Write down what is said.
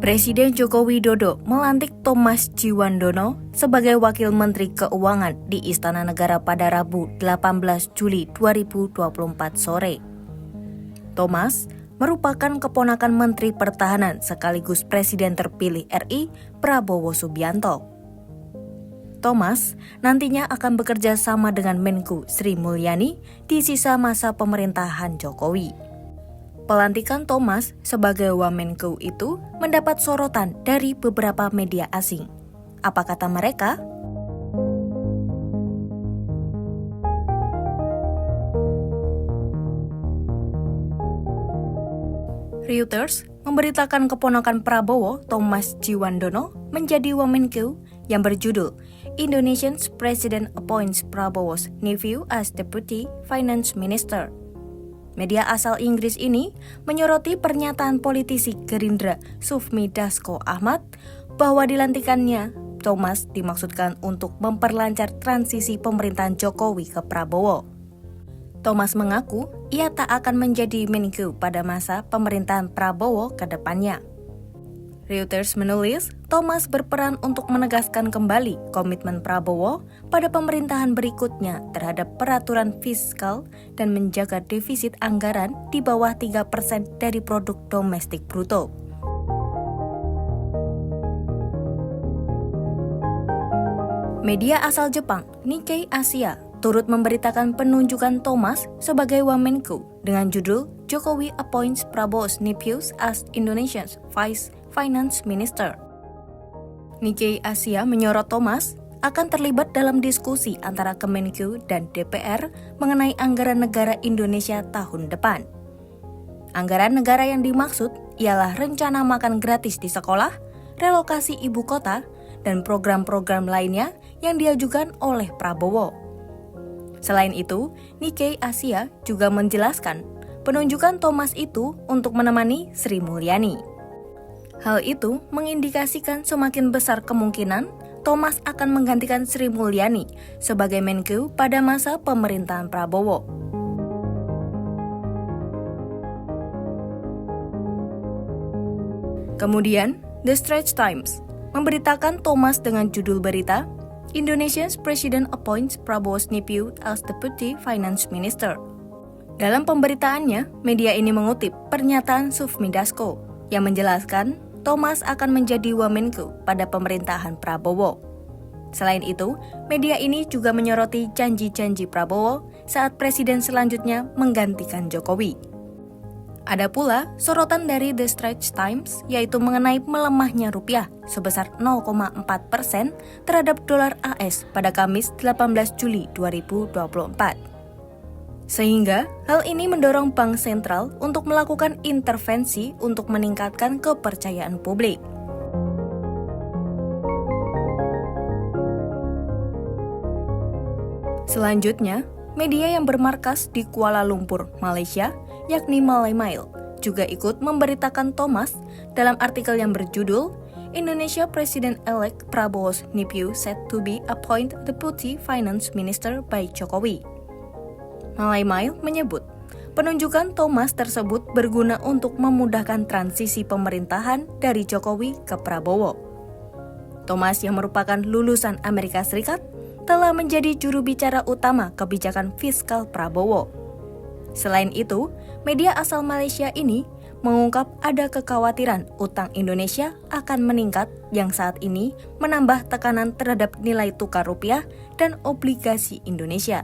Presiden Joko Widodo melantik Thomas Djiwandono sebagai Wakil Menteri Keuangan di Istana Negara pada Rabu 18 Juli 2024 sore. Thomas merupakan keponakan Menteri Pertahanan sekaligus Presiden terpilih RI Prabowo Subianto. Thomas nantinya akan bekerja sama dengan Menku Sri Mulyani di sisa masa pemerintahan Jokowi. Pelantikan Thomas sebagai Wamenku itu mendapat sorotan dari beberapa media asing. Apa kata mereka? Reuters memberitakan keponakan Prabowo, Thomas Djiwandono, menjadi Wamenku yang berjudul Indonesia's President Appoints Prabowo's Nephew as Deputy Finance Minister. Media asal Inggris ini menyoroti pernyataan politisi Gerindra Sufmi Dasko Ahmad bahwa dilantikannya Thomas dimaksudkan untuk memperlancar transisi pemerintahan Jokowi ke Prabowo. Thomas mengaku ia tak akan menjadi Menku pada masa pemerintahan Prabowo ke depannya. Reuters menulis, Thomas berperan untuk menegaskan kembali komitmen Prabowo pada pemerintahan berikutnya terhadap peraturan fiskal dan menjaga defisit anggaran di bawah 3% dari produk domestik bruto. Media asal Jepang, Nikkei Asia, turut memberitakan penunjukan Thomas sebagai Wamenku dengan judul Jokowi Appoints Prabowo's Nephews as Indonesia's Vice Finance Minister. Nikkei Asia menyorot Thomas akan terlibat dalam diskusi antara Kemenku dan DPR mengenai anggaran negara Indonesia tahun depan. Anggaran negara yang dimaksud ialah rencana makan gratis di sekolah, relokasi ibu kota, dan program-program lainnya yang diajukan oleh Prabowo. Selain itu, Nikkei Asia juga menjelaskan penunjukan Thomas itu untuk menemani Sri Mulyani. Hal itu mengindikasikan semakin besar kemungkinan Thomas akan menggantikan Sri Mulyani sebagai Menku pada masa pemerintahan Prabowo. Kemudian, The Straits Times memberitakan Thomas dengan judul berita, Indonesia's President Appoints Prabowo's Nephew as Deputy Finance Minister. Dalam pemberitaannya, media ini mengutip pernyataan Sufmi Dasko yang menjelaskan Thomas akan menjadi Wamenku pada pemerintahan Prabowo. Selain itu, media ini juga menyoroti janji-janji Prabowo saat presiden selanjutnya menggantikan Jokowi. Ada pula sorotan dari The Straits Times yaitu mengenai melemahnya rupiah sebesar 0,4% terhadap dolar AS pada Kamis 18 Juli 2024. Sehingga hal ini mendorong Bank Sentral untuk melakukan intervensi untuk meningkatkan kepercayaan publik. Selanjutnya, media yang bermarkas di Kuala Lumpur, Malaysia, yakni Malay Mail, juga ikut memberitakan Thomas dalam artikel yang berjudul Indonesia President-elect Prabowo's nephew said to be appointed Deputy Finance Minister by Jokowi. Malay Mail menyebut, penunjukan Thomas tersebut berguna untuk memudahkan transisi pemerintahan dari Jokowi ke Prabowo. Thomas yang merupakan lulusan Amerika Serikat telah menjadi juru bicara utama kebijakan fiskal Prabowo. Selain itu, media asal Malaysia ini mengungkap ada kekhawatiran utang Indonesia akan meningkat yang saat ini menambah tekanan terhadap nilai tukar rupiah dan obligasi Indonesia.